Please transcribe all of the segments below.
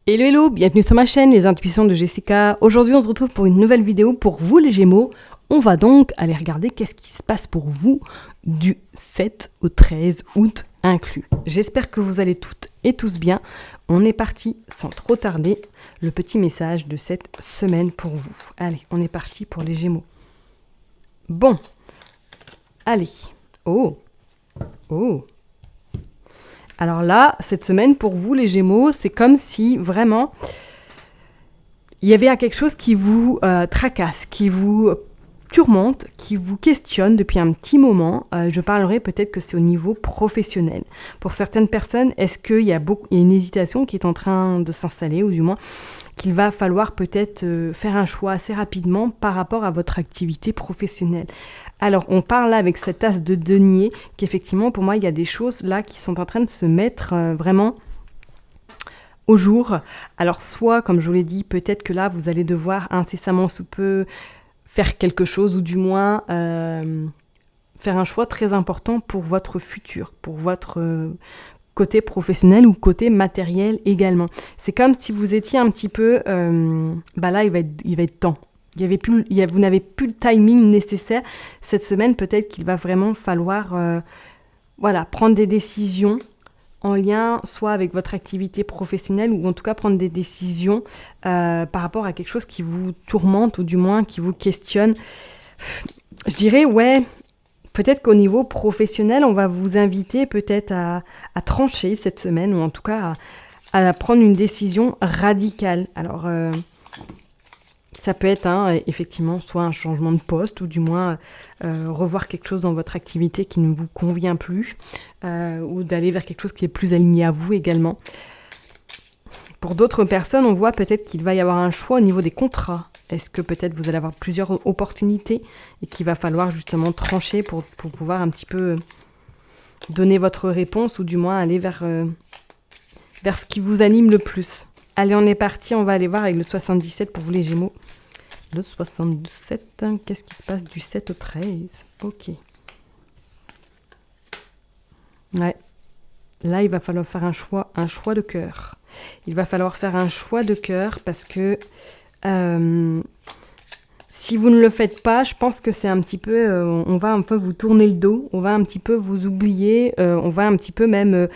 Hello hello, bienvenue sur ma chaîne Les Intuitions de Jessica. Aujourd'hui on se retrouve pour une nouvelle vidéo pour vous les Gémeaux. On va donc aller regarder qu'est-ce qui se passe pour vous du 7 au 13 août inclus. J'espère que vous allez toutes et tous bien. On est parti sans trop tarder. Le petit message de cette semaine pour vous. Allez, on est parti pour les Gémeaux. Bon, allez. Oh. Alors là, cette semaine, pour vous, les Gémeaux, c'est comme si, vraiment, il y avait quelque chose qui vous tracasse, qui vous tourmente, qui vous questionne depuis un petit moment. Je parlerai peut-être que c'est au niveau professionnel. Pour certaines personnes, est-ce qu'il y a une hésitation qui est en train de s'installer, ou du moins qu'il va falloir peut-être faire un choix assez rapidement par rapport à votre activité professionnelle. Alors, on parle là avec cette as de denier, qu'effectivement, pour moi, il y a des choses là qui sont en train de se mettre vraiment au jour. Alors, soit, comme je vous l'ai dit, peut-être que là, vous allez devoir incessamment sous peu faire quelque chose, ou du moins faire un choix très important pour votre futur, pour votre côté professionnel ou côté matériel également. C'est comme si vous étiez un petit peu, là, il va être temps. Vous n'avez plus le timing nécessaire. Cette semaine, peut-être qu'il va vraiment falloir prendre des décisions en lien soit avec votre activité professionnelle, ou en tout cas prendre des décisions par rapport à quelque chose qui vous tourmente, ou du moins qui vous questionne. Je dirais, peut-être qu'au niveau professionnel, on va vous inviter peut-être à trancher cette semaine, ou en tout cas à prendre une décision radicale. Alors, ça peut être effectivement soit un changement de poste, ou du moins revoir quelque chose dans votre activité qui ne vous convient plus, ou d'aller vers quelque chose qui est plus aligné à vous également. Pour d'autres personnes, on voit peut-être qu'il va y avoir un choix au niveau des contrats. Est-ce que peut-être vous allez avoir plusieurs opportunités et qu'il va falloir justement trancher pour pouvoir un petit peu donner votre réponse, ou du moins aller vers ce qui vous anime le plus. Allez, on est parti, on va aller voir avec le 77 pour vous les Gémeaux. Le 77, qu'est-ce qui se passe du 7 au 13 ? Ok. Ouais. Là, il va falloir faire un choix de cœur. Il va falloir faire un choix de cœur parce que si vous ne le faites pas, je pense que c'est un petit peu, on va un peu vous tourner le dos, on va un petit peu vous oublier, on va un petit peu même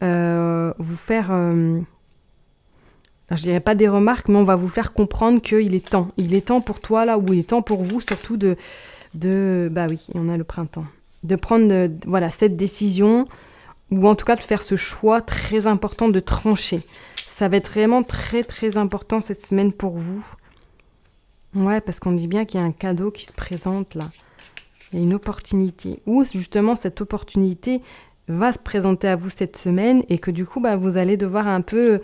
vous faire... je dirais pas des remarques, mais on va vous faire comprendre qu'il est temps. Il est temps pour toi, là, ou il est temps pour vous, surtout on a le printemps. De prendre, cette décision, ou en tout cas de faire ce choix très important de trancher. Ça va être vraiment très, très important cette semaine pour vous. Ouais, parce qu'on dit bien qu'il y a un cadeau qui se présente, là. Il y a une opportunité. Ou justement, cette opportunité va se présenter à vous cette semaine, et que du coup, vous allez devoir un peu...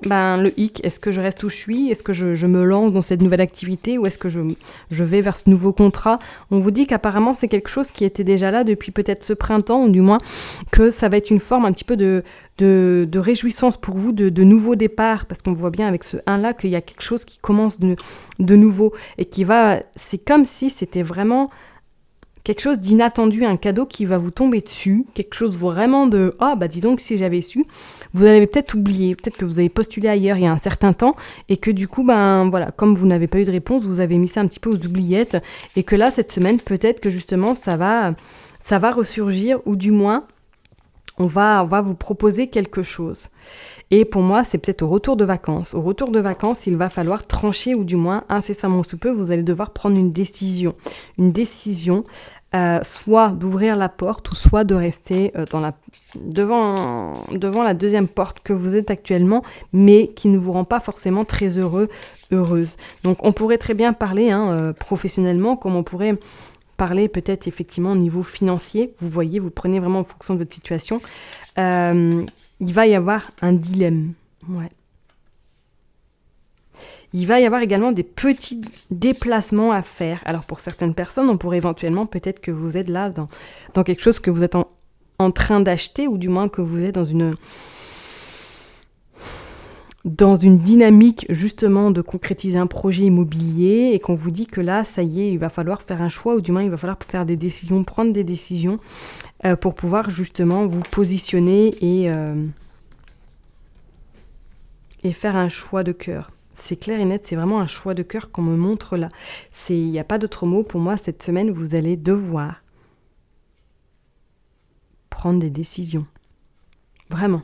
le hic, est-ce que je reste où je suis ? Est-ce que je me lance dans cette nouvelle activité, ou est-ce que je vais vers ce nouveau contrat ? On vous dit qu'apparemment c'est quelque chose qui était déjà là depuis peut-être ce printemps, ou du moins que ça va être une forme un petit peu de réjouissance pour vous, de nouveau départ, parce qu'on voit bien avec ce 1 là qu'il y a quelque chose qui commence de nouveau, et c'est comme si c'était vraiment quelque chose d'inattendu, un cadeau qui va vous tomber dessus, quelque chose vraiment de « Ah, dis donc, si j'avais su », vous avez peut-être oublié, peut-être que vous avez postulé ailleurs il y a un certain temps, et que du coup, comme vous n'avez pas eu de réponse, vous avez mis ça un petit peu aux oubliettes, et que là, cette semaine, peut-être que justement, ça va ressurgir, ou du moins, on va vous proposer quelque chose. Et pour moi, c'est peut-être au retour de vacances. Au retour de vacances, il va falloir trancher, ou du moins, incessamment sous peu, vous allez devoir prendre une décision. Une décision, soit d'ouvrir la porte, ou soit de rester devant la deuxième porte que vous êtes actuellement, mais qui ne vous rend pas forcément très heureuse. Donc, on pourrait très bien parler professionnellement, comme on pourrait parler peut-être effectivement au niveau financier. Vous voyez, vous prenez vraiment en fonction de votre situation. Il va y avoir un dilemme. Ouais. Il va y avoir également des petits déplacements à faire. Alors pour certaines personnes, on pourrait éventuellement, peut-être que vous êtes là dans quelque chose que vous êtes en train d'acheter, ou du moins que vous êtes dans une dynamique justement de concrétiser un projet immobilier, et qu'on vous dit que là, ça y est, il va falloir faire un choix, ou du moins il va falloir faire des décisions, prendre des décisions pour pouvoir justement vous positionner et faire un choix de cœur. C'est clair et net, c'est vraiment un choix de cœur qu'on me montre là. Il n'y a pas d'autre mot. Pour moi, cette semaine, vous allez devoir prendre des décisions. Vraiment.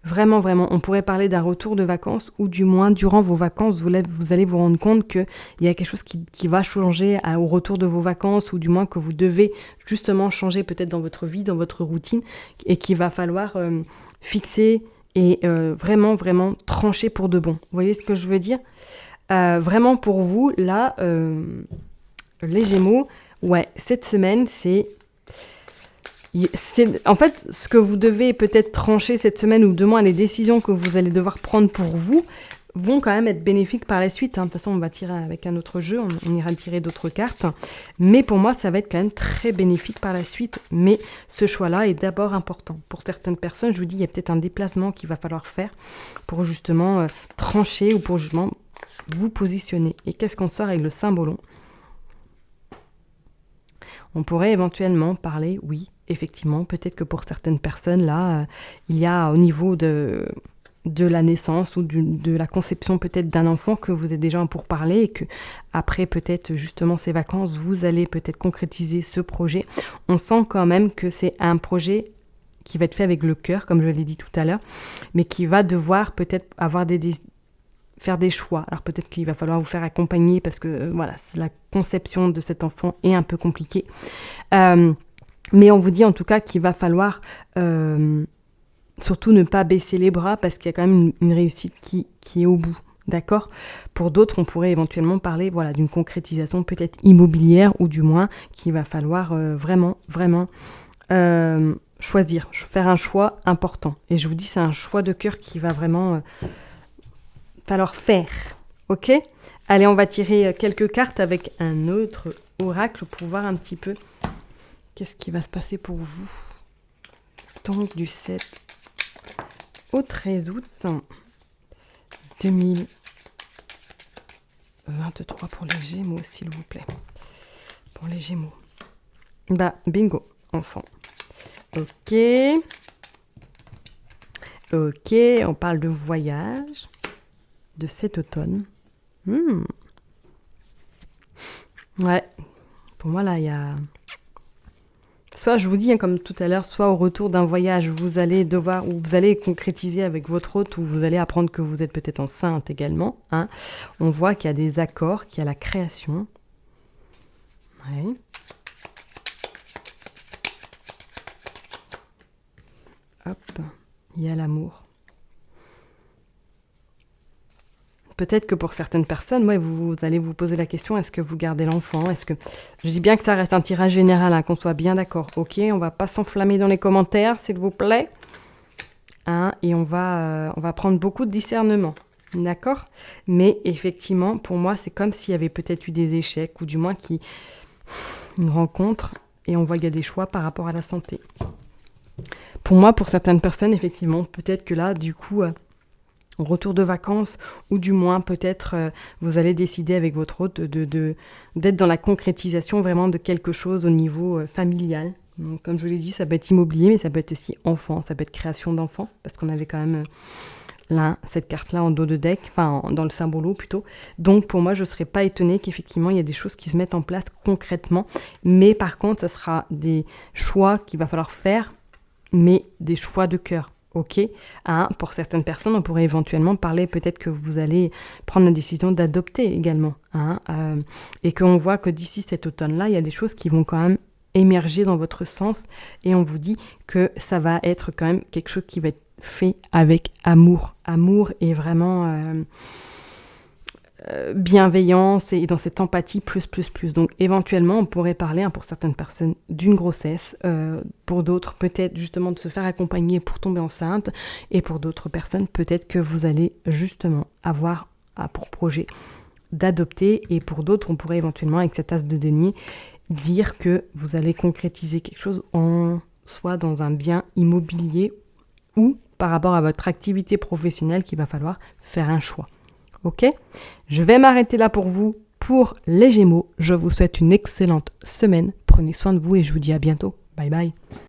Vraiment, vraiment. On pourrait parler d'un retour de vacances ou du moins, durant vos vacances, vous allez vous rendre compte qu'il y a quelque chose qui va changer au retour de vos vacances ou du moins que vous devez justement changer peut-être dans votre vie, dans votre routine et qu'il va falloir fixer et vraiment, vraiment trancher pour de bon. Vous voyez ce que je veux dire ? Vraiment pour vous, là, les Gémeaux, ouais, cette semaine, en fait, ce que vous devez peut-être trancher cette semaine, ou du moins les décisions que vous allez devoir prendre pour vous, vont quand même être bénéfiques par la suite. De toute façon, on va tirer avec un autre jeu, on ira tirer d'autres cartes. Mais pour moi, ça va être quand même très bénéfique par la suite. Mais ce choix-là est d'abord important. Pour certaines personnes, je vous dis, il y a peut-être un déplacement qu'il va falloir faire pour justement trancher ou pour justement vous positionner. Et qu'est-ce qu'on sort avec le Saint-Ballon ? On pourrait éventuellement parler, oui, effectivement, peut-être que pour certaines personnes, là, il y a au niveau de la naissance ou de la conception peut-être d'un enfant que vous êtes déjà en pourparlers et que après peut-être justement ces vacances, vous allez peut-être concrétiser ce projet. On sent quand même que c'est un projet qui va être fait avec le cœur, comme je l'ai dit tout à l'heure, mais qui va devoir peut-être avoir faire des choix. Alors peut-être qu'il va falloir vous faire accompagner parce que voilà, la conception de cet enfant est un peu compliquée. Mais on vous dit en tout cas qu'il va falloir surtout ne pas baisser les bras parce qu'il y a quand même une réussite qui est au bout. D'accord ? Pour d'autres, on pourrait éventuellement parler d'une concrétisation peut-être immobilière ou du moins qu'il va falloir vraiment choisir, faire un choix important. Et je vous dis, c'est un choix de cœur qui va vraiment falloir faire. Ok ? Allez, on va tirer quelques cartes avec un autre oracle pour voir un petit peu qu'est-ce qui va se passer pour vous. Donc, du 7 au 13 août 2023 pour les Gémeaux, s'il vous plaît. Pour les Gémeaux. Bingo, enfant. Ok, on parle de voyage de cet automne. Ouais, pour moi là, il y a... Soit, je vous dis, comme tout à l'heure, soit au retour d'un voyage, vous allez concrétiser avec votre hôte, ou vous allez apprendre que vous êtes peut-être enceinte également. Hein. On voit qu'il y a des accords, qu'il y a la création. Ouais. Hop, il y a l'amour. Peut-être que pour certaines personnes, vous allez vous poser la question, est-ce que vous gardez l'enfant ? Je dis bien que ça reste un tirage général, qu'on soit bien d'accord. Ok, on va pas s'enflammer dans les commentaires, s'il vous plaît. Et on va prendre beaucoup de discernement. D'accord ? Mais effectivement, pour moi, c'est comme s'il y avait peut-être eu des échecs, ou du moins une rencontre, et on voit qu'il y a des choix par rapport à la santé. Pour moi, pour certaines personnes, effectivement, peut-être que là, du coup... au retour de vacances, ou du moins peut-être vous allez décider avec votre hôte d'être dans la concrétisation vraiment de quelque chose au niveau familial. Donc, comme je vous l'ai dit, ça peut être immobilier, mais ça peut être aussi enfant, ça peut être création d'enfants, parce qu'on avait quand même cette carte-là en dos de deck, dans le symbolo plutôt. Donc pour moi, je ne serais pas étonnée qu'effectivement il y a des choses qui se mettent en place concrètement, mais par contre, ce sera des choix qu'il va falloir faire, mais des choix de cœur. Ok, pour certaines personnes, on pourrait éventuellement parler, peut-être que vous allez prendre la décision d'adopter également. Et qu'on voit que d'ici cet automne-là, il y a des choses qui vont quand même émerger dans votre sens. Et on vous dit que ça va être quand même quelque chose qui va être fait avec amour. Amour et vraiment bienveillance et dans cette empathie plus. Donc éventuellement, on pourrait parler pour certaines personnes d'une grossesse, pour d'autres peut-être justement de se faire accompagner pour tomber enceinte, et pour d'autres personnes peut-être que vous allez justement avoir pour projet d'adopter, et pour d'autres on pourrait éventuellement avec cette as de denier dire que vous allez concrétiser quelque chose soit dans un bien immobilier ou par rapport à votre activité professionnelle qu'il va falloir faire un choix. Ok ? Je vais m'arrêter là pour vous, pour les Gémeaux. Je vous souhaite une excellente semaine. Prenez soin de vous et je vous dis à bientôt. Bye bye.